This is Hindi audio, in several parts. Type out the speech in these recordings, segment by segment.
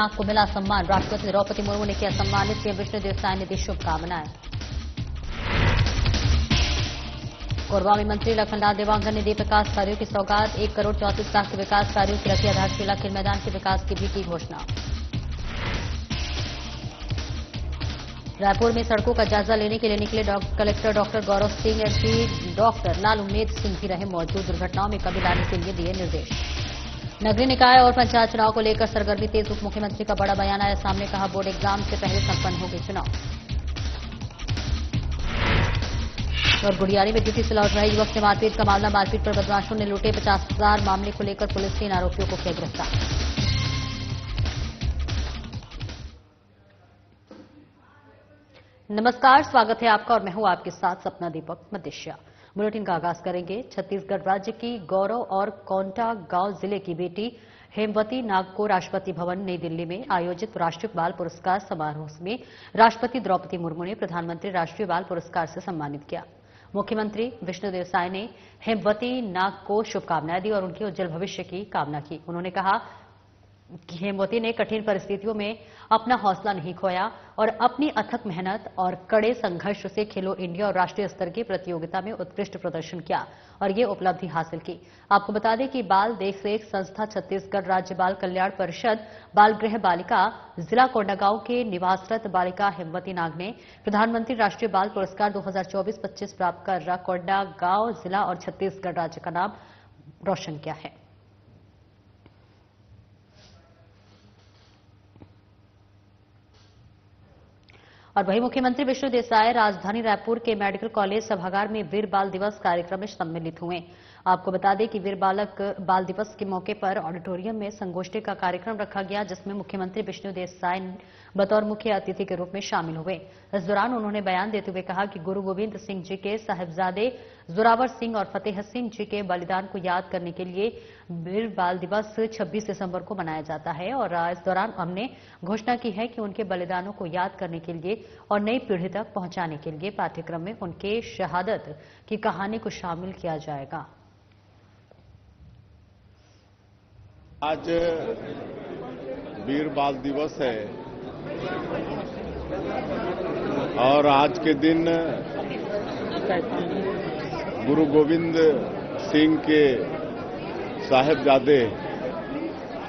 को मिला सम्मान। राष्ट्रपति द्रौपदी मुर्मू ने किया सम्मानित। सीएम विष्णुदेव साय ने दी शुभकामनाएं। कोरबा में मंत्री लखनलाल देवांगन ने दी विकास कार्यों की सौगात। 1 करोड़ 34 लाख के विकास कार्यों की रखी आधारशिला। खेल मैदान के विकास की भी की घोषणा। रायपुर में सड़कों का जायजा लेने के लिए निकले collector doctor Gaurav Singh. SP doctor लाल उम्मेद सिंह भी रहे मौजूद। दुर्घटनाओं में कमी लाने के लिए दिए निर्देश। नगरीय निकाय और पंचायत चुनाव को लेकर सरगर्मी तेज। उप मुख्यमंत्री का बड़ा बयान आया सामने। कहा बोर्ड एग्जाम से पहले संपन्न होंगे चुनाव। और गुड़ियारी में ड्यूटी से लौट रहे युवक से मारपीट का मामला। मारपीट पर बदमाशों ने लूटे 50,000। मामले को लेकर पुलिस ने इन आरोपियों को किया गिरफ्तार। नमस्कार, स्वागत है आपका और मैं हूं आपके साथ सपना दीपक मदेशिया। बुलेटिन का आगाज करेंगे। छत्तीसगढ़ राज्य की गौरव और कोंटा गांव जिले की बेटी हेमवती नाग को राष्ट्रपति भवन नई दिल्ली में आयोजित राष्ट्रीय बाल पुरस्कार समारोह में राष्ट्रपति द्रौपदी मुर्मू ने प्रधानमंत्री राष्ट्रीय बाल पुरस्कार से सम्मानित किया। मुख्यमंत्री विष्णुदेव साय ने हेमवती नाग को शुभकामनाएं दी और उनके उज्जवल भविष्य की कामना की। उन्होंने कहा कि हेमवती ने कठिन परिस्थितियों में अपना हौसला नहीं खोया और अपनी अथक मेहनत और कड़े संघर्ष से खेलो इंडिया और राष्ट्रीय स्तर की प्रतियोगिता में उत्कृष्ट प्रदर्शन किया और ये उपलब्धि हासिल की। आपको बता दें कि बाल देखरेख संस्था छत्तीसगढ़ राज्य बाल कल्याण परिषद बाल गृह बालिका जिला कोंडागांव के निवासरत बालिका हेमवती नाग ने प्रधानमंत्री राष्ट्रीय बाल पुरस्कार 2024-25 प्राप्त कर कोंडागांव जिला और छत्तीसगढ़ राज्य का नाम रोशन किया है। और वहीं मुख्यमंत्री विष्णुदेव साय राजधानी रायपुर के मेडिकल कॉलेज सभागार में वीर बाल दिवस कार्यक्रम में सम्मिलित हुए। आपको बता दें कि वीर बाल दिवस के मौके पर ऑडिटोरियम में संगोष्ठी का कार्यक्रम रखा गया, जिसमें मुख्यमंत्री विष्णुदेव साय बतौर मुख्य अतिथि के रूप में शामिल हुए। इस दौरान उन्होंने बयान देते हुए कहा कि गुरु गोविंद सिंह जी के साहिबजादे जोरावर सिंह और फतेह सिंह जी के बलिदान को याद करने के लिए वीर बाल दिवस 26 दिसंबर को मनाया जाता है। और इस दौरान हमने घोषणा की है कि उनके बलिदानों को याद करने के लिए और नई पीढ़ी तक पहुंचाने के लिए पाठ्यक्रम में उनके शहादत की कहानी को शामिल किया जाएगा। आज वीर बाल दिवस है और आज के दिन गुरु गोविंद सिंह के साहिबजादे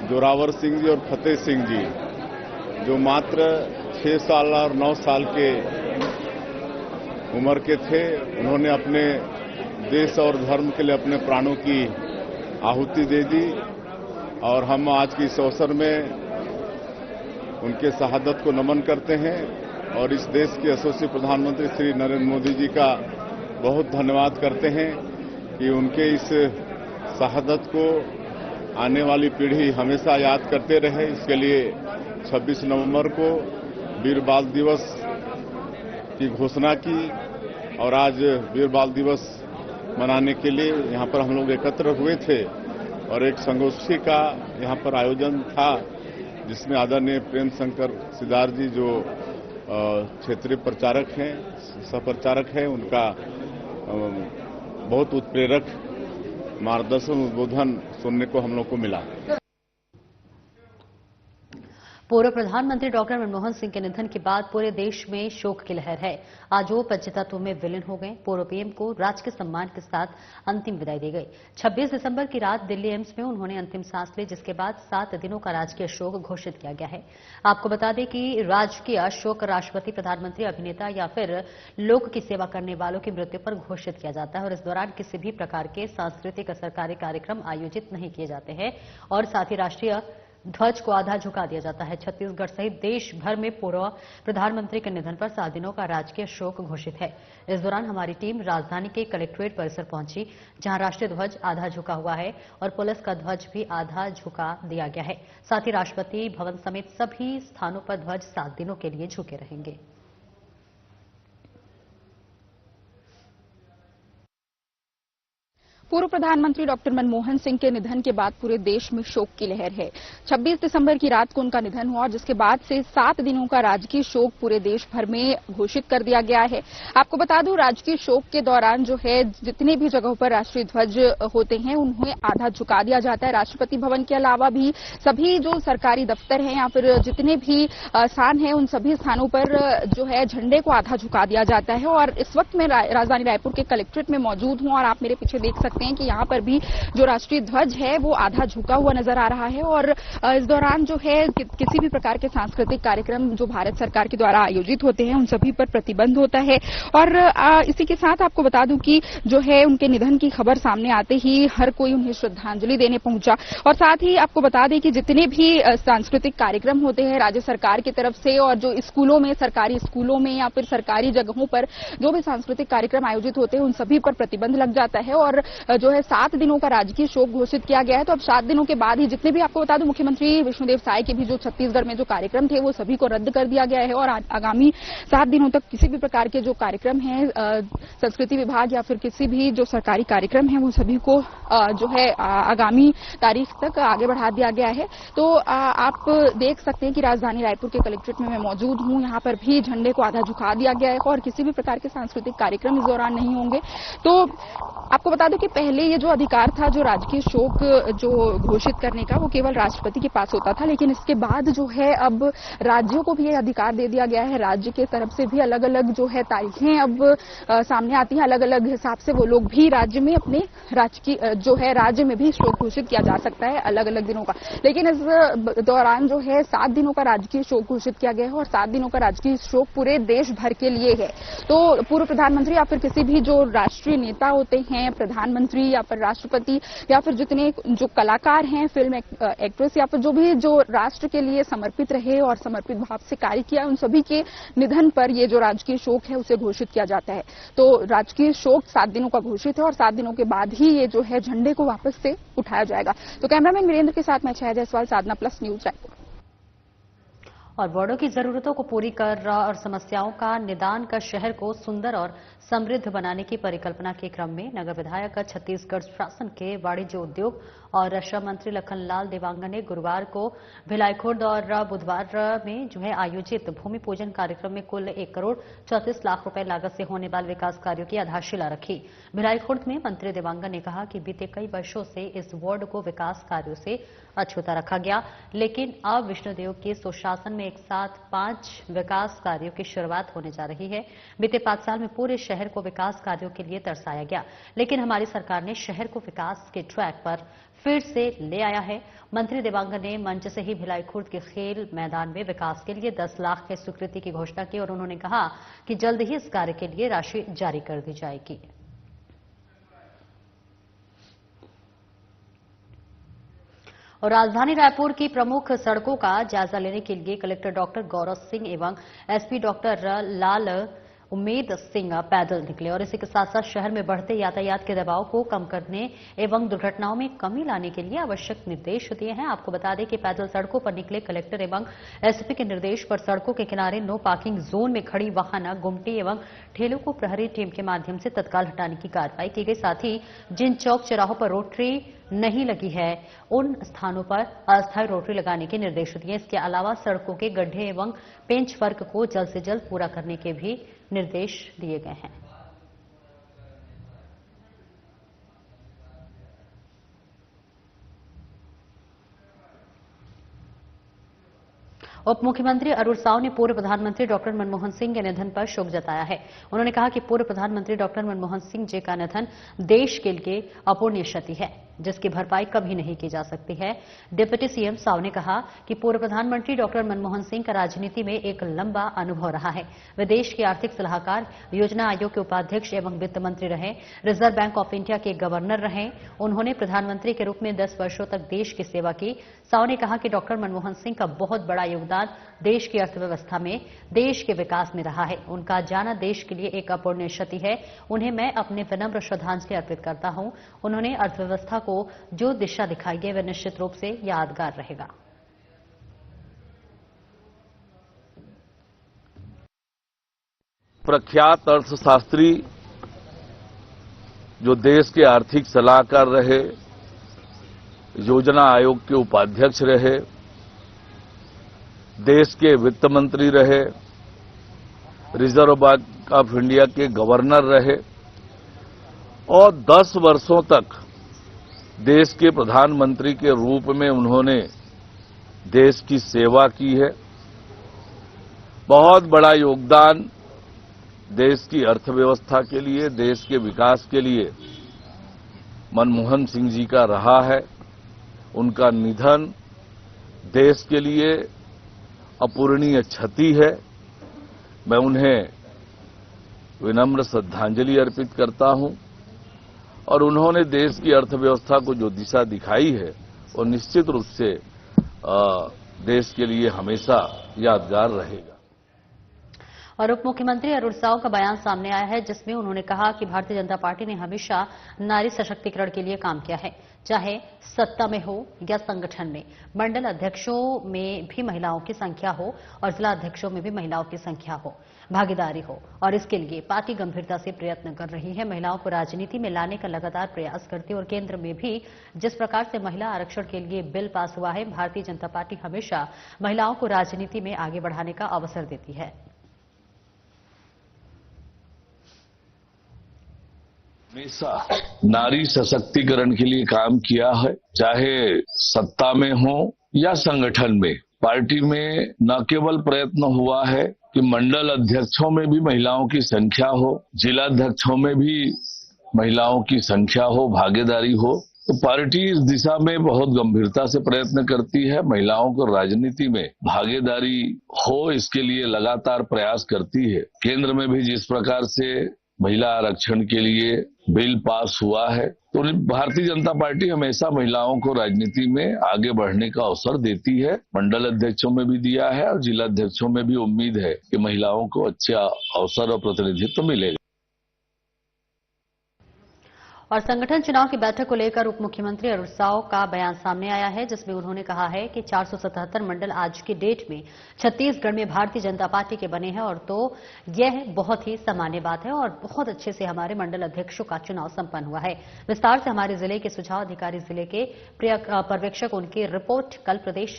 जोरावर सिंह जी और फतेह सिंह जी जो मात्र 6 साल और 9 साल के उम्र के थे, उन्होंने अपने देश और धर्म के लिए अपने प्राणों की आहुति दे दी और हम आज के इस अवसर में उनके शहादत को नमन करते हैं और इस देश के यशस्वी प्रधानमंत्री श्री नरेंद्र मोदी जी का बहुत धन्यवाद करते हैं कि उनके इस शहादत को आने वाली पीढ़ी हमेशा याद करते रहे। इसके लिए 26 नवंबर को वीर बाल दिवस की घोषणा की और आज वीर बाल दिवस मनाने के लिए यहाँ पर हम लोग एकत्र हुए थे और एक संगोष्ठी का यहाँ पर आयोजन था, जिसमें आदरणीय प्रेम शंकर सिदार जी जो क्षेत्रीय प्रचारक हैं, सहप्रचारक हैं, उनका बहुत उत्प्रेरक मार्गदर्शन उद्बोधन सुनने को हम लोग को मिला। पूर्व प्रधानमंत्री डॉक्टर मनमोहन सिंह के निधन के बाद पूरे देश में शोक की लहर है। आज वो पंचतत्व में विलीन हो गए। पूर्व पीएम को राजकीय सम्मान के साथ अंतिम विदाई दी गई। 26 दिसंबर की रात दिल्ली एम्स में उन्होंने अंतिम सांस ली, जिसके बाद 7 दिनों का राजकीय शोक घोषित किया गया है। आपको बता दें कि राजकीय शोक राष्ट्रपति, प्रधानमंत्री, अभिनेता या फिर लोक की सेवा करने वालों की मृत्यु पर घोषित किया जाता है और इस दौरान किसी भी प्रकार के सांस्कृतिक सरकारी कार्यक्रम आयोजित नहीं किए जाते हैं और साथ ही राष्ट्रीय ध्वज को आधा झुका दिया जाता है। छत्तीसगढ़ सहित देश भर में पूर्व प्रधानमंत्री के निधन पर 7 दिनों का राजकीय शोक घोषित है। इस दौरान हमारी टीम राजधानी के कलेक्ट्रेट परिसर पहुंची, जहां राष्ट्रीय ध्वज आधा झुका हुआ है और पुलिस का ध्वज भी आधा झुका दिया गया है। साथ ही राष्ट्रपति भवन समेत सभी स्थानों पर ध्वज 7 दिनों के लिए झुके रहेंगे। पूर्व प्रधानमंत्री डॉक्टर मनमोहन सिंह के निधन के बाद पूरे देश में शोक की लहर है। 26 दिसंबर की रात को उनका निधन हुआ, जिसके बाद से 7 दिनों का राजकीय शोक पूरे देश भर में घोषित कर दिया गया है। आपको बता दूं, राजकीय शोक के दौरान जो है जितने भी जगहों पर राष्ट्रीय ध्वज होते हैं उन्हें आधा झुका दिया जाता है। राष्ट्रपति भवन के अलावा भी सभी जो सरकारी दफ्तर हैं या फिर जितने भी स्थान हैं उन सभी स्थानों पर जो है झंडे को आधा झुका दिया जाता है। और इस वक्त मैं राजधानी रायपुर के कलेक्ट्रेट में मौजूद हूं और आप मेरे पीछे देख सकते हैं कि यहां पर भी जो राष्ट्रीय ध्वज है वो आधा झुका हुआ नजर आ रहा है। और इस दौरान जो है किसी भी प्रकार के सांस्कृतिक कार्यक्रम जो भारत सरकार के द्वारा आयोजित होते हैं उन सभी पर प्रतिबंध होता है। और इसी के साथ आपको बता दूं कि जो है उनके निधन की खबर सामने आते ही हर कोई उन्हें श्रद्धांजलि देने पहुंचा। और साथ ही आपको बता दें कि जितने भी सांस्कृतिक कार्यक्रम होते हैं राज्य सरकार की तरफ से और जो स्कूलों में, सरकारी स्कूलों में या फिर सरकारी जगहों पर जो भी सांस्कृतिक कार्यक्रम आयोजित होते हैं उन सभी पर प्रतिबंध लग जाता है। और जो है 7 दिनों का राजकीय शोक घोषित किया गया है। तो अब 7 दिनों के बाद ही जितने भी, आपको बता दूं, मुख्यमंत्री विष्णुदेव साय के भी जो छत्तीसगढ़ में जो कार्यक्रम थे वो सभी को रद्द कर दिया गया है। और आगामी 7 दिनों तक किसी भी प्रकार के जो कार्यक्रम हैं संस्कृति विभाग या फिर किसी भी जो सरकारी कार्यक्रम है वो सभी को जो है आगामी तारीख तक आगे बढ़ा दिया गया है। तो आप देख सकते हैं कि राजधानी रायपुर के कलेक्ट्रेट में मैं मौजूद हूं। यहां पर भी झंडे को आधा झुका दिया गया है और किसी भी प्रकार के सांस्कृतिक कार्यक्रम इस दौरान नहीं होंगे। तो आपको बता दूं कि पहले ये जो अधिकार था जो राजकीय शोक जो घोषित करने का वो केवल राष्ट्रपति के पास होता था, लेकिन इसके बाद जो है अब राज्यों को भी ये अधिकार दे दिया गया है। राज्य के तरफ से भी अलग अलग जो है तारीखें अब सामने आती हैं, अलग अलग हिसाब से वो लोग भी राज्य में अपने राजकीय जो है राज्य में भी शोक घोषित किया जा सकता है अलग अलग दिनों का। लेकिन इस दौरान जो है 7 दिनों का राजकीय शोक घोषित किया गया है और 7 दिनों का राजकीय शोक पूरे देश भर के लिए है। तो पूर्व प्रधानमंत्री या फिर किसी भी जो राष्ट्रीय नेता होते हैं, प्रधानमंत्री या फिर राष्ट्रपति या फिर जितने जो कलाकार हैं, फिल्म एक्ट्रेस या फिर जो भी जो राष्ट्र के लिए समर्पित रहे और समर्पित भाव से कार्य किया, उन सभी के निधन पर ये जो राजकीय शोक है उसे घोषित किया जाता है। तो राजकीय शोक 7 दिनों का घोषित है और 7 दिनों के बाद ही ये जो है झंडे को वापस से उठाया जाएगा। तो कैमरामैन वीरेंद्र के साथ मैं छाया जायसवाल, साधना प्लस न्यूज रायपुर। और वार्डों की जरूरतों को पूरी कर और समस्याओं का निदान कर शहर को सुंदर और समृद्ध बनाने की परिकल्पना के क्रम में नगर विधायक छत्तीसगढ़ शासन के वाणिज्य, उद्योग और श्रम मंत्री लखनलाल देवांगन ने गुरुवार को भिलाईखुर्द और बुधवार में जो है आयोजित भूमि पूजन कार्यक्रम में कुल 1 करोड़ 34 लाख रुपए लागत से होने वाले विकास कार्यों की आधारशिला रखी। भिलाईखुर्द में मंत्री देवांगन ने कहा कि बीते कई वर्षों से इस वार्ड को विकास कार्यों से अछूता रखा गया, लेकिन अब विष्णुदेव के सुशासन में एक साथ 5 विकास कार्यों की शुरुआत होने जा रही है। बीते 5 साल में पूरे शहर को विकास कार्यों के लिए तरसाया गया, लेकिन हमारी सरकार ने शहर को विकास के ट्रैक पर फिर से ले आया है। मंत्री देवांगन ने मंच से ही भिलाईखुर्द के खेल मैदान में विकास के लिए 10 लाख की स्वीकृति की घोषणा की और उन्होंने कहा कि जल्द ही इस कार्य के लिए राशि जारी कर दी जाएगी। और राजधानी रायपुर की प्रमुख सड़कों का जायजा लेने के लिए कलेक्टर डॉक्टर गौरव सिंह एवं एसपी डॉक्टर लाल उम्मेद सिंह पैदल निकले और इसी के साथ साथ शहर में बढ़ते यातायात के दबाव को कम करने एवं दुर्घटनाओं में कमी लाने के लिए आवश्यक निर्देश दिए हैं। आपको बता दें कि पैदल सड़कों पर निकले कलेक्टर एवं एसपी के निर्देश पर सड़कों के किनारे नो पार्किंग जोन में खड़ी वाहन, गुमटी एवं ठेलों को प्रहरी टीम के माध्यम से तत्काल हटाने की कार्रवाई की गई। साथ ही जिन चौक चौराहों पर रोटरी नहीं लगी है उन स्थानों पर अस्थायी रोटरी लगाने के निर्देश दिए। इसके अलावा सड़कों के गड्ढे एवं पेंच वर्क को जल्द से जल्द पूरा करने के भी निर्देश दिए गए हैं। उप मुख्यमंत्री अरुण साव ने पूर्व प्रधानमंत्री डॉक्टर मनमोहन सिंह के निधन पर शोक जताया है। उन्होंने कहा कि पूर्व प्रधानमंत्री डॉक्टर मनमोहन सिंह जी का निधन देश के लिए अपूर्णीय क्षति है, जिसकी भरपाई कभी नहीं की जा सकती है। डिप्टी सीएम साव ने कहा कि पूर्व प्रधानमंत्री डॉक्टर मनमोहन सिंह का राजनीति में एक लंबा अनुभव रहा है। वे देश के आर्थिक सलाहकार, योजना आयोग के उपाध्यक्ष एवं वित्त मंत्री रहे, रिजर्व बैंक ऑफ इंडिया के गवर्नर रहे। उन्होंने प्रधानमंत्री के रूप में 10 वर्षों तक देश की सेवा की। साव ने कहा कि डॉक्टर मनमोहन सिंह का बहुत बड़ा योगदान देश की अर्थव्यवस्था में, देश के विकास में रहा है। उनका जाना देश के लिए एक अपूर्णीय क्षति है। उन्हें मैं अपने विनम्र श्रद्धांजलि अर्पित करता हूं। उन्होंने अर्थव्यवस्था को जो दिशा दिखाई है वह निश्चित रूप से यादगार रहेगा। प्रख्यात अर्थशास्त्री जो देश के आर्थिक सलाहकार रहे, योजना आयोग के उपाध्यक्ष रहे, देश के वित्त मंत्री रहे, रिजर्व बैंक ऑफ इंडिया के गवर्नर रहे और 10 वर्षों तक देश के प्रधानमंत्री के रूप में उन्होंने देश की सेवा की है। बहुत बड़ा योगदान देश की अर्थव्यवस्था के लिए, देश के विकास के लिए मनमोहन सिंह जी का रहा है। उनका निधन देश के लिए अपूरणीय क्षति है। मैं उन्हें विनम्र श्रद्धांजलि अर्पित करता हूं और उन्होंने देश की अर्थव्यवस्था को जो दिशा दिखाई है वो निश्चित रूप से देश के लिए हमेशा यादगार रहेगा। और उप मुख्यमंत्री अरुण साव का बयान सामने आया है, जिसमें उन्होंने कहा कि भारतीय जनता पार्टी ने हमेशा नारी सशक्तिकरण के लिए काम किया है, चाहे सत्ता में हो या संगठन में। मंडल अध्यक्षों में भी महिलाओं की संख्या हो और जिला अध्यक्षों में भी महिलाओं की संख्या हो, भागीदारी हो, और इसके लिए पार्टी गंभीरता से प्रयत्न कर रही है। महिलाओं को राजनीति में लाने का लगातार प्रयास करती है और केंद्र में भी जिस प्रकार से महिला आरक्षण के लिए बिल पास हुआ है, भारतीय जनता पार्टी हमेशा महिलाओं को राजनीति में आगे बढ़ाने का अवसर देती है। हमेशा नारी सशक्तिकरण के लिए काम किया है, चाहे सत्ता में हो या संगठन में। पार्टी में न केवल प्रयत्न हुआ है कि मंडल अध्यक्षों में भी महिलाओं की संख्या हो, जिला अध्यक्षों में भी महिलाओं की संख्या हो, भागीदारी हो, तो पार्टी इस दिशा में बहुत गंभीरता से प्रयत्न करती है। महिलाओं को राजनीति में भागीदारी हो, इसके लिए लगातार प्रयास करती है। केंद्र में भी जिस प्रकार से महिला आरक्षण के लिए बिल पास हुआ है, तो भारतीय जनता पार्टी हमेशा महिलाओं को राजनीति में आगे बढ़ने का अवसर देती है। मंडल अध्यक्षों में भी दिया है और जिला अध्यक्षों में भी उम्मीद है कि महिलाओं को अच्छा अवसर और प्रतिनिधित्व मिलेगा। और संगठन चुनाव की बैठक को लेकर उप मुख्यमंत्री अरुण साव का बयान सामने आया है, जिसमें उन्होंने कहा है कि 477 मंडल आज की डेट में छत्तीसगढ़ में भारतीय जनता पार्टी के बने हैं और तो यह बहुत ही सामान्य बात है और बहुत अच्छे से हमारे मंडल अध्यक्षों का चुनाव संपन्न हुआ है। विस्तार से हमारे जिले के सुझाव अधिकारी, जिले के पर्यवेक्षक, उनकी रिपोर्ट कल प्रदेश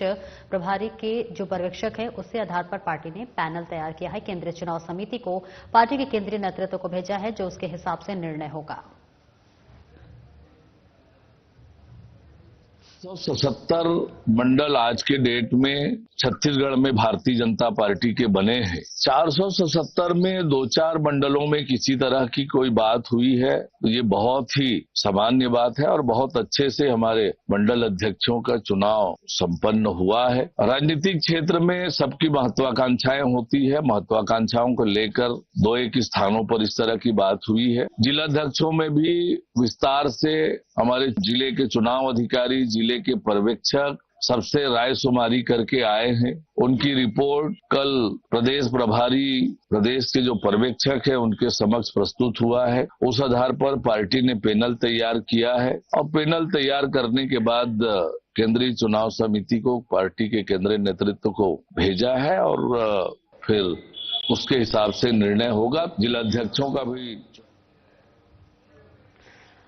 प्रभारी के जो पर्यवेक्षक है उससे आधार पर पार्टी ने पैनल तैयार किया है। केंद्रीय चुनाव समिति को पार्टी के केंद्रीय नेतृत्व को भेजा है, जो उसके हिसाब से निर्णय होगा। 477 मंडल आज के डेट में छत्तीसगढ़ में भारतीय जनता पार्टी के बने हैं। 477 में 2-4 मंडलों में किसी तरह की कोई बात हुई है तो ये बहुत ही सामान्य बात है और बहुत अच्छे से हमारे मंडल अध्यक्षों का चुनाव संपन्न हुआ है। राजनीतिक क्षेत्र में सबकी महत्वाकांक्षाएं होती है, महत्वाकांक्षाओं को लेकर 2-1 स्थानों पर इस तरह की बात हुई है। जिला अध्यक्षों में भी विस्तार से हमारे जिले के चुनाव अधिकारी, जिले के पर्यवेक्षक सबसे राय शुमारी करके आए हैं। उनकी रिपोर्ट कल प्रदेश प्रभारी, प्रदेश के जो पर्यवेक्षक है उनके समक्ष प्रस्तुत हुआ है। उस आधार पर पार्टी ने पैनल तैयार किया है और पैनल तैयार करने के बाद केंद्रीय चुनाव समिति को, पार्टी के केंद्रीय नेतृत्व को भेजा है और फिर उसके हिसाब से निर्णय होगा। जिला अध्यक्षों का भी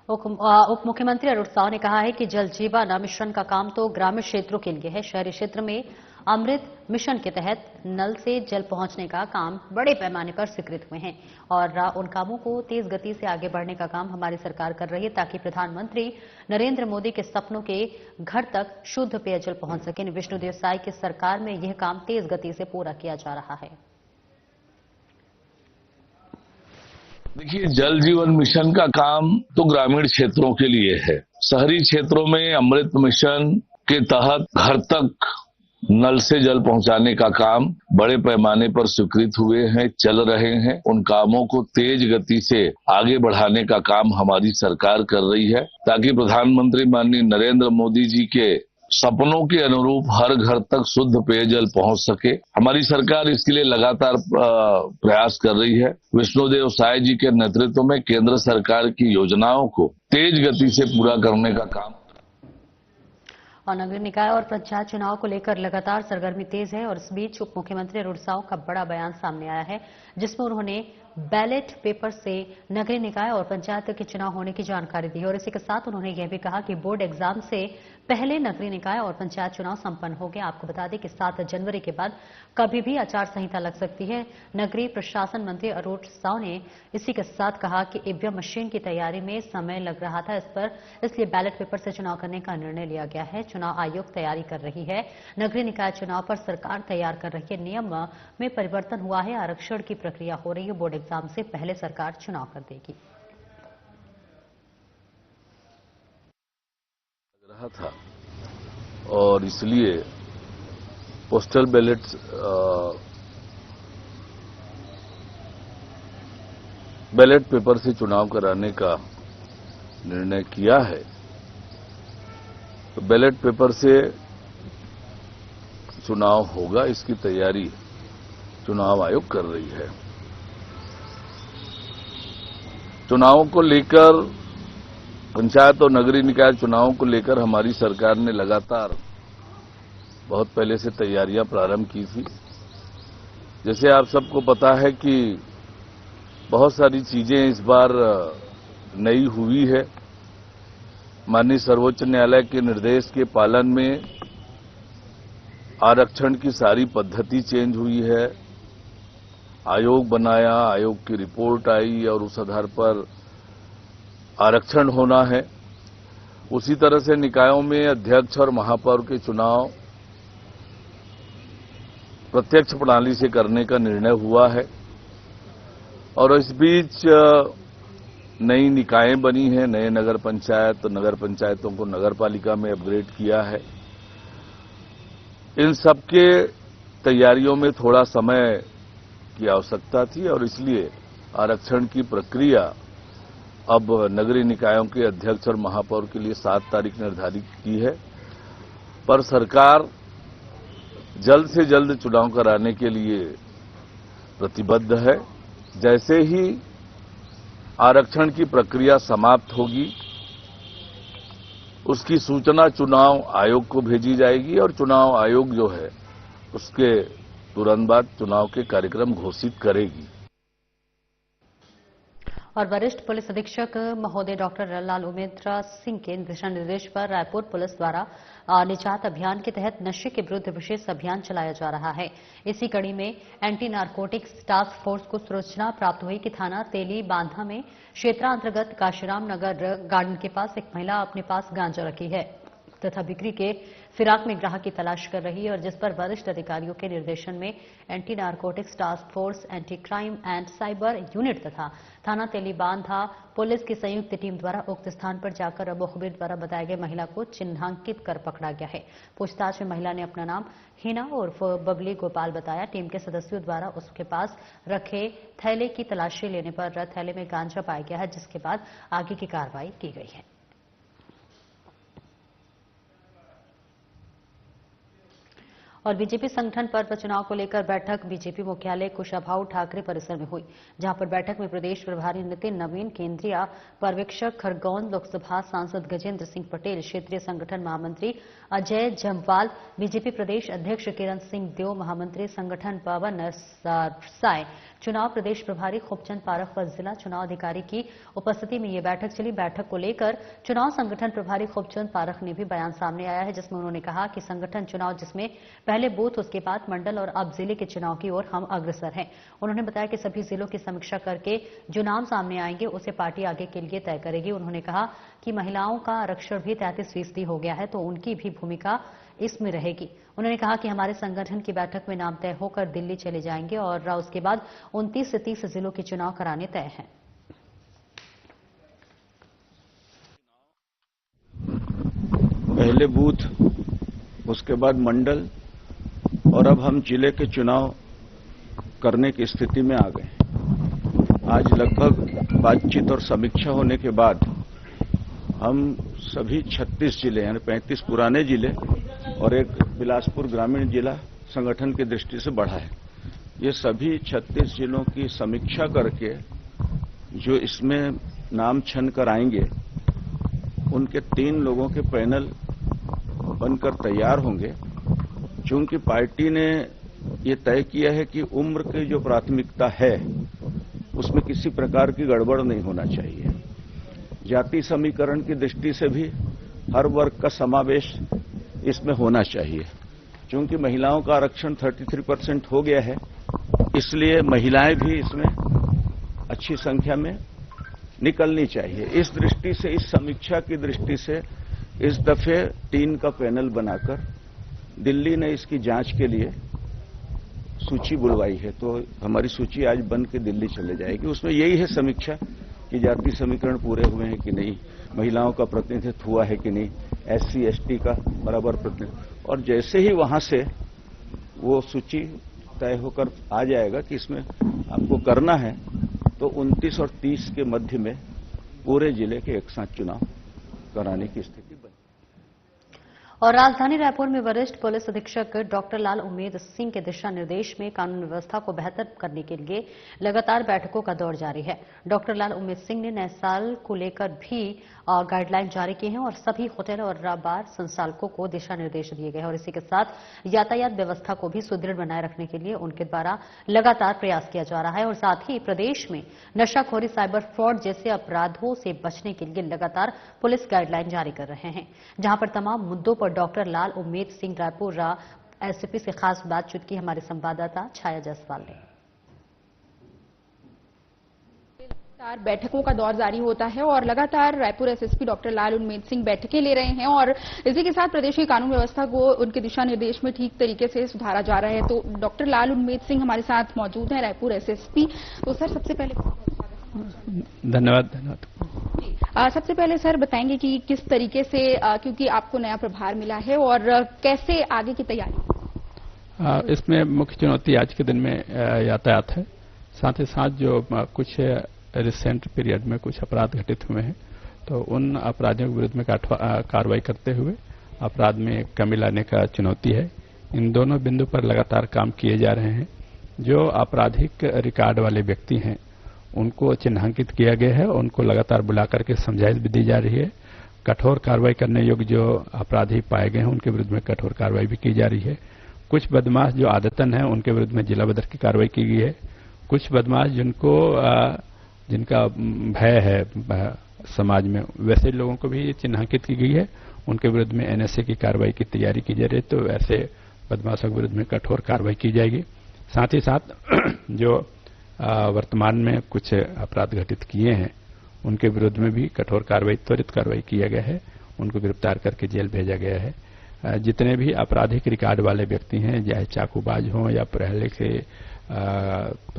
उप मुख्यमंत्री अरुण साव ने कहा है कि जल जीवन मिशन का काम तो ग्रामीण क्षेत्रों के लिए है। शहरी क्षेत्र में अमृत मिशन के तहत नल से जल पहुंचने का काम बड़े पैमाने पर स्वीकृत हुए हैं और उन कामों को तेज गति से आगे बढ़ने का काम हमारी सरकार कर रही है, ताकि प्रधानमंत्री नरेंद्र मोदी के सपनों के घर तक शुद्ध पेयजल पहुंच सके। विष्णुदेव साय की सरकार में यह काम तेज गति से पूरा किया जा रहा है। देखिए, जल जीवन मिशन का काम तो ग्रामीण क्षेत्रों के लिए है। शहरी क्षेत्रों में अमृत मिशन के तहत घर तक नल से जल पहुंचाने का काम बड़े पैमाने पर स्वीकृत हुए हैं, चल रहे हैं। उन कामों को तेज गति से आगे बढ़ाने का काम हमारी सरकार कर रही है, ताकि प्रधानमंत्री माननीय नरेंद्र मोदी जी के सपनों के अनुरूप हर घर तक शुद्ध पेयजल पहुंच सके। हमारी सरकार इसके लिए लगातार प्रयास कर रही है। विष्णुदेव साय जी के नेतृत्व में केंद्र सरकार की योजनाओं को तेज गति से पूरा करने का काम। और नगरीय निकाय और पंचायत चुनाव को लेकर लगातार सरगर्मी तेज है और इस बीच उप मुख्यमंत्री अरुण साव का बड़ा बयान सामने आया है, जिसमें उन्होंने बैलेट पेपर से नगरीय निकाय और पंचायत के चुनाव होने की जानकारी दी और इसी के साथ उन्होंने यह भी कहा कि बोर्ड एग्जाम से पहले नगरीय निकाय और पंचायत चुनाव संपन्न हो गए। आपको बता दें कि 7 जनवरी के बाद कभी भी आचार संहिता लग सकती है। नगरीय प्रशासन मंत्री अरुण साव ने इसी के साथ कहा कि ईवीएम मशीन की तैयारी में समय लग रहा था, इसलिए बैलेट पेपर से चुनाव करने का निर्णय लिया गया है। चुनाव आयोग तैयारी कर रही है। नगरीय निकाय चुनाव पर सरकार तैयार कर रही है। नियम में परिवर्तन हुआ है। आरक्षण की प्रक्रिया हो रही है। बोर्ड एग्जाम से पहले सरकार चुनाव कर देगी। रहा था और इसलिए पोस्टल बैलेट पेपर से चुनाव कराने का निर्णय किया है। तो बैलेट पेपर से चुनाव होगा, इसकी तैयारी चुनाव आयोग कर रही है। चुनावों को लेकर, पंचायत और नगरीय निकाय चुनावों को लेकर हमारी सरकार ने लगातार बहुत पहले से तैयारियां प्रारंभ की थी। जैसे आप सबको पता है कि बहुत सारी चीजें इस बार नई हुई है। माननीय सर्वोच्च न्यायालय के निर्देश के पालन में आरक्षण की सारी पद्धति चेंज हुई है। आयोग बनाया, आयोग की रिपोर्ट आई और उस आधार पर आरक्षण होना है। उसी तरह से निकायों में अध्यक्ष और महापौर के चुनाव प्रत्यक्ष प्रणाली से करने का निर्णय हुआ है और इस बीच नई निकायें बनी हैं। नए नगर पंचायत, तो नगर पंचायतों को नगर पालिका में अपग्रेड किया है। इन सबके तैयारियों में थोड़ा समय की आवश्यकता थी और इसलिए आरक्षण की प्रक्रिया अब नगरीय निकायों के अध्यक्ष और महापौर के लिए 7 तारीख निर्धारित की है, पर सरकार जल्द से जल्द चुनाव कराने के लिए प्रतिबद्ध है। जैसे ही आरक्षण की प्रक्रिया समाप्त होगी, उसकी सूचना चुनाव आयोग को भेजी जाएगी और चुनाव आयोग जो है उसके तुरंत बाद चुनाव के कार्यक्रम घोषित करेगी। और वरिष्ठ पुलिस अधीक्षक महोदय डॉक्टर लाल उमेंद्र सिंह के दिशा निर्देश पर रायपुर पुलिस द्वारा निजात अभियान के तहत नशे के विरुद्ध विशेष अभियान चलाया जा रहा है। इसी कड़ी में एंटी नारकोटिक्स टास्क फोर्स को सूचना प्राप्त हुई कि थाना तेली बांधा में क्षेत्रांतर्गत काशीराम नगर गार्डन के पास एक महिला अपने पास गांजा रखी है तथा बिक्री के फिराक में ग्राहक की तलाश कर रही है और जिस पर वरिष्ठ अधिकारियों के निर्देशन में anti narcotics task force, anti crime and cyber unit तथा थाना तेलीबांधा पुलिस की संयुक्त टीम द्वारा उक्त स्थान पर जाकर मुखबिर द्वारा बताए गए महिला को चिन्हांकित कर पकड़ा गया है। पूछताछ में महिला ने अपना नाम हिना उर्फ बबली गोपाल बताया। टीम के सदस्यों द्वारा उसके पास रखे थैले की तलाशी लेने पर थैले में गांजा पाया गया है, जिसके बाद आगे की कार्रवाई की गई है। और बीजेपी संगठन पर्व चुनाव को लेकर बैठक बीजेपी मुख्यालय कुशाभाऊ ठाकरे परिसर में हुई, जहां पर बैठक में प्रदेश प्रभारी नितिन नवीन, केंद्रीय पर्यवेक्षक खरगोन, लोकसभा सांसद गजेंद्र सिंह पटेल, क्षेत्रीय संगठन महामंत्री अजय जम्वाल, बीजेपी प्रदेश अध्यक्ष किरण सिंह देव, महामंत्री संगठन पवन साय, चुनाव प्रदेश प्रभारी खूबचंद पारख व जिला चुनाव अधिकारी की उपस्थिति में ये बैठक चली। बैठक को लेकर चुनाव संगठन प्रभारी खूबचंद पारख ने भी बयान सामने आया है, जिसमें उन्होंने कहा कि संगठन चुनाव जिसमें पहले बूथ, उसके बाद मंडल और अब जिले के चुनाव की ओर हम अग्रसर हैं। उन्होंने बताया कि सभी जिलों की समीक्षा करके जो नाम सामने आएंगे उसे पार्टी आगे के लिए तय करेगी। उन्होंने कहा कि महिलाओं का आरक्षण भी 33% हो गया है, तो उनकी भी भूमिका इसमें रहेगी। उन्होंने कहा कि हमारे संगठन की बैठक में नाम तय होकर दिल्ली चले जाएंगे और उसके बाद 29 से 30 जिलों के चुनाव कराने तय हैं। पहले बूथ, उसके बाद मंडल और अब हम जिले के चुनाव करने की स्थिति में आ गए। आज लगभग बातचीत और समीक्षा होने के बाद हम सभी 36 जिले यानी 35 पुराने जिले और एक बिलासपुर ग्रामीण जिला संगठन की दृष्टि से बढ़ा है। ये सभी 36 जिलों की समीक्षा करके जो इसमें नाम छन कर आएंगे, उनके 3 लोगों के पैनल बनकर तैयार होंगे। चूंकि पार्टी ने ये तय किया है कि उम्र की जो प्राथमिकता है उसमें किसी प्रकार की गड़बड़ नहीं होना चाहिए। जाति समीकरण की दृष्टि से भी हर वर्ग का समावेश इसमें होना चाहिए। चूंकि महिलाओं का आरक्षण 33% हो गया है, इसलिए महिलाएं भी इसमें अच्छी संख्या में निकलनी चाहिए। इस दृष्टि से, इस समीक्षा की दृष्टि से इस दफे 3 का पैनल बनाकर दिल्ली ने इसकी जांच के लिए सूची बुलवाई है। तो हमारी सूची आज बन के दिल्ली चले जाएगी। उसमें यही है समीक्षा कि जाति समीकरण पूरे हुए हैं कि नहीं, महिलाओं का प्रतिनिधित्व हुआ है कि नहीं, SC ST का बराबर प्रतिनिधित्व। और जैसे ही वहां से वो सूची तय होकर आ जाएगा कि इसमें आपको करना है, तो 29 और 30 के मध्य में पूरे जिले के एक साथ चुनाव कराने की स्थिति बनी। और राजधानी रायपुर में वरिष्ठ पुलिस अधीक्षक डॉक्टर लाल उम्मेद सिंह के दिशा निर्देश में कानून व्यवस्था को बेहतर करने के लिए लगातार बैठकों का दौर जारी है। डॉक्टर लाल उम्मेद सिंह ने नए साल को लेकर भी गाइडलाइन जारी की हैं और सभी होटल और बार संचालकों को दिशा निर्देश दिए गए हैं और इसी के साथ यातायात व्यवस्था को भी सुदृढ़ बनाए रखने के लिए उनके द्वारा लगातार प्रयास किया जा रहा है और साथ ही प्रदेश में नशाखोरी, साइबर फ्रॉड जैसे अपराधों से बचने के लिए लगातार पुलिस गाइडलाइन जारी कर रहे हैं, जहां पर तमाम मुद्दों पर डॉक्टर लाल उम्मेद सिंह रायपुर एसपी से खास बातचीत की हमारे संवाददाता छाया जायसवाल ने। बैठकों का दौर जारी होता है और लगातार रायपुर एसएसपी डॉक्टर लाल उम्मेद सिंह बैठकें ले रहे हैं और इसी के साथ प्रदेश की कानून व्यवस्था को उनके दिशा निर्देश में ठीक तरीके से सुधारा जा रहा है। तो डॉक्टर लाल उम्मेद सिंह हमारे साथ मौजूद हैं, रायपुर एसएसपी। तो सर, सबसे पहले धन्यवाद। सबसे पहले सर बताएंगे कि किस तरीके से, क्योंकि आपको नया प्रभार मिला है, और कैसे आगे की तैयारी? इसमें मुख्य चुनौती आज के दिन में यातायात है। साथ ही साथ जो कुछ रिसेंट पीरियड में कुछ अपराध घटित हुए हैं, तो उन अपराधियों के विरुद्ध में कार्रवाई करते हुए अपराध में कमी लाने का चुनौती है। इन दोनों बिंदु पर लगातार काम किए जा रहे हैं। जो आपराधिक रिकॉर्ड वाले व्यक्ति हैं उनको चिन्हांकित किया गया है, उनको लगातार बुला करके समझाइश भी दी जा रही है। कठोर कार्रवाई करने योग्य जो अपराधी पाए गए हैं उनके विरुद्ध में कठोर कार्रवाई भी की जा रही है। कुछ बदमाश जो आदतन है उनके विरुद्ध में जिला बदर की कार्रवाई की गई है। कुछ बदमाश जिनका भय है समाज में, वैसे लोगों को भी चिन्हांकित की गई है, उनके विरुद्ध में NSA की कार्रवाई की तैयारी की जा रही है। तो ऐसे बदमाशों के विरुद्ध में कठोर कार्रवाई की जाएगी। साथ ही साथ जो वर्तमान में कुछ अपराध घटित किए हैं उनके विरुद्ध में भी कठोर कार्रवाई, त्वरित कार्रवाई किया गया है। उनको गिरफ्तार करके जेल भेजा गया है। जितने भी आपराधिक रिकॉर्ड वाले व्यक्ति हैं, चाहे चाकूबाज हों या पहले के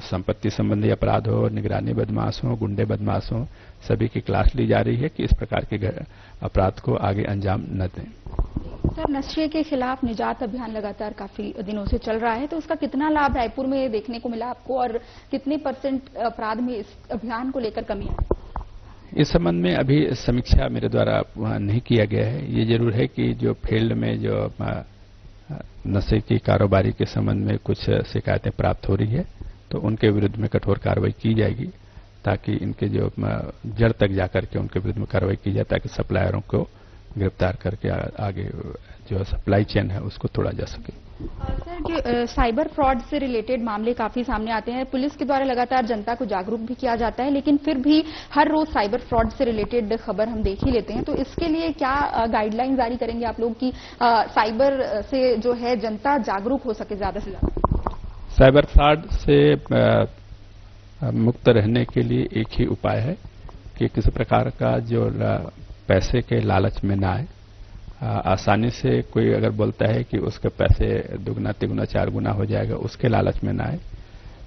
संपत्ति संबंधी अपराध हो, निगरानी बदमाश हो, गुंडे बदमाश हो, सभी की क्लास ली जा रही है कि इस प्रकार के अपराध को आगे अंजाम न दें। सर, नशे के खिलाफ निजात अभियान लगातार काफी दिनों से चल रहा है, तो उसका कितना लाभ रायपुर में देखने को मिला आपको और कितने % अपराध में इस अभियान को लेकर कमी आई? इस संबंध में अभी समीक्षा मेरे द्वारा नहीं किया गया है। ये जरूर है कि जो फील्ड में जो नशे की कारोबारी के संबंध में कुछ शिकायतें प्राप्त हो रही है, तो उनके विरुद्ध में कठोर कार्रवाई की जाएगी ताकि इनके जो जड़ तक जाकर के उनके विरुद्ध में कार्रवाई की जाए, ताकि सप्लायरों को गिरफ्तार करके आगे जो सप्लाई चेन है उसको तोड़ा जा सके। सर, जो साइबर फ्रॉड से रिलेटेड मामले काफी सामने आते हैं, पुलिस के द्वारा लगातार जनता को जागरूक भी किया जाता है, लेकिन फिर भी हर रोज साइबर फ्रॉड से रिलेटेड खबर हम देख ही लेते हैं। तो इसके लिए क्या गाइडलाइन जारी करेंगे आप लोग कि साइबर से जो है जनता जागरूक हो सके ज्यादा से ज्यादा? साइबर फ्रॉड से मुक्त रहने के लिए एक ही उपाय है कि किसी प्रकार का जो पैसे के लालच में ना आए। आसानी से कोई अगर बोलता है कि उसके पैसे दुगना तिगुना 4 गुना हो जाएगा, उसके लालच में ना आए।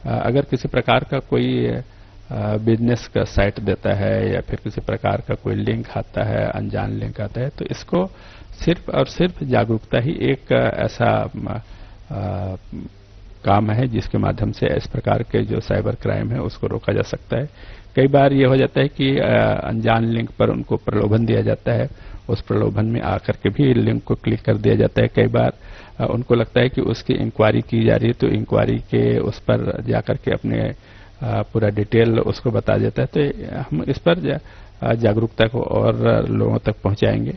अगर किसी प्रकार का कोई बिजनेस का साइट देता है या फिर किसी प्रकार का कोई लिंक आता है, अनजान लिंक आता है, तो इसको सिर्फ और सिर्फ जागरूकता ही एक ऐसा काम है जिसके माध्यम से इस प्रकार के जो साइबर क्राइम है उसको रोका जा सकता है। कई बार ये हो जाता है कि अनजान लिंक पर उनको प्रलोभन दिया जाता है, उस प्रलोभन में आकर के भी लिंक को क्लिक कर दिया जाता है। कई बार उनको लगता है कि उसकी इंक्वायरी की जा रही है, तो इंक्वायरी के उस पर जाकर के अपने पूरा डिटेल उसको बता देता है। तो हम इस पर जागरूकता को और लोगों तक पहुंचाएंगे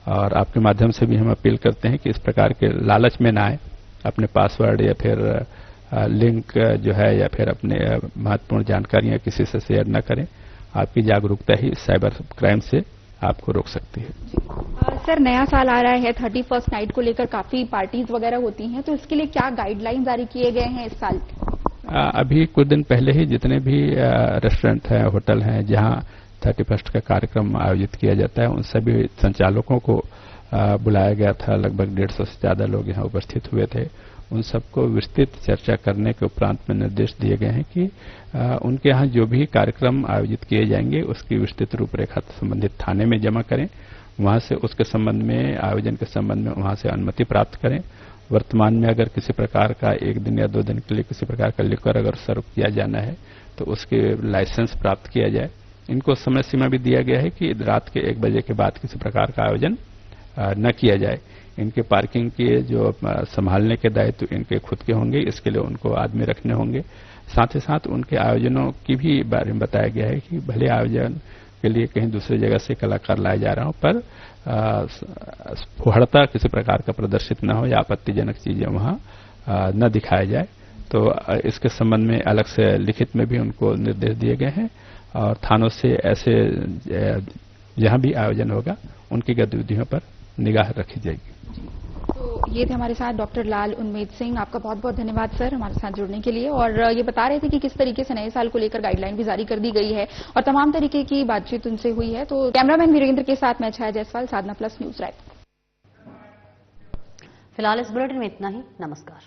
और आपके माध्यम से भी हम अपील करते हैं कि इस प्रकार के लालच में ना आए, अपने पासवर्ड या फिर लिंक जो है या फिर अपने महत्वपूर्ण जानकारियां किसी से शेयर न करें। आपकी जागरूकता ही साइबर क्राइम से आपको रोक सकती है। सर, नया साल आ रहा है, 31st नाइट को लेकर काफी पार्टीज वगैरह होती हैं, तो इसके लिए क्या गाइडलाइन जारी किए गए हैं इस साल? अभी कुछ दिन पहले ही जितने भी रेस्टोरेंट हैं, होटल हैं, जहां 31st का कार्यक्रम आयोजित किया जाता है, उन सभी संचालकों को बुलाया गया था। लगभग 150 से ज्यादा लोग यहां उपस्थित हुए थे। उन सबको विस्तृत चर्चा करने के उपरांत में निर्देश दिए गए हैं कि उनके यहाँ जो भी कार्यक्रम आयोजित किए जाएंगे उसकी विस्तृत रूपरेखा संबंधित थाने में जमा करें, वहां से उसके संबंध में, आयोजन के संबंध में वहां से अनुमति प्राप्त करें। वर्तमान में अगर किसी प्रकार का 1 दिन या 2 दिन के लिए किसी प्रकार का लिकर अगर सर्व किया जाना है तो उसके लाइसेंस प्राप्त किया जाए। इनको समय सीमा भी दिया गया है कि रात के 1 बजे के बाद किसी प्रकार का आयोजन न किया जाए। इनके पार्किंग के जो संभालने के दायित्व इनके खुद के होंगे, इसके लिए उनको आदमी रखने होंगे। साथ ही साथ उनके आयोजनों की भी बारे में बताया गया है कि भले आयोजन के लिए कहीं दूसरी जगह से कलाकार लाए जा रहा हो, पर फुहड़ता किसी प्रकार का प्रदर्शित न हो या आपत्तिजनक चीजें वहां न दिखाया जाए। तो इसके संबंध में अलग से लिखित में भी उनको निर्देश दिए गए हैं और थानों से ऐसे जहां भी आयोजन होगा उनकी गतिविधियों पर निगाह रखी जाएगी। तो ये थे हमारे साथ डॉक्टर लाल उन्मेद सिंह। आपका बहुत बहुत धन्यवाद सर हमारे साथ जुड़ने के लिए। और ये बता रहे थे कि किस तरीके से नए साल को लेकर गाइडलाइन भी जारी कर दी गई है और तमाम तरीके की बातचीत उनसे हुई है। तो कैमरामैन वीरेंद्र के साथ मैं छाया जायसवाल, साधना प्लस न्यूज रायपुर। फिलहाल इस बुलेटिन में इतना ही। नमस्कार।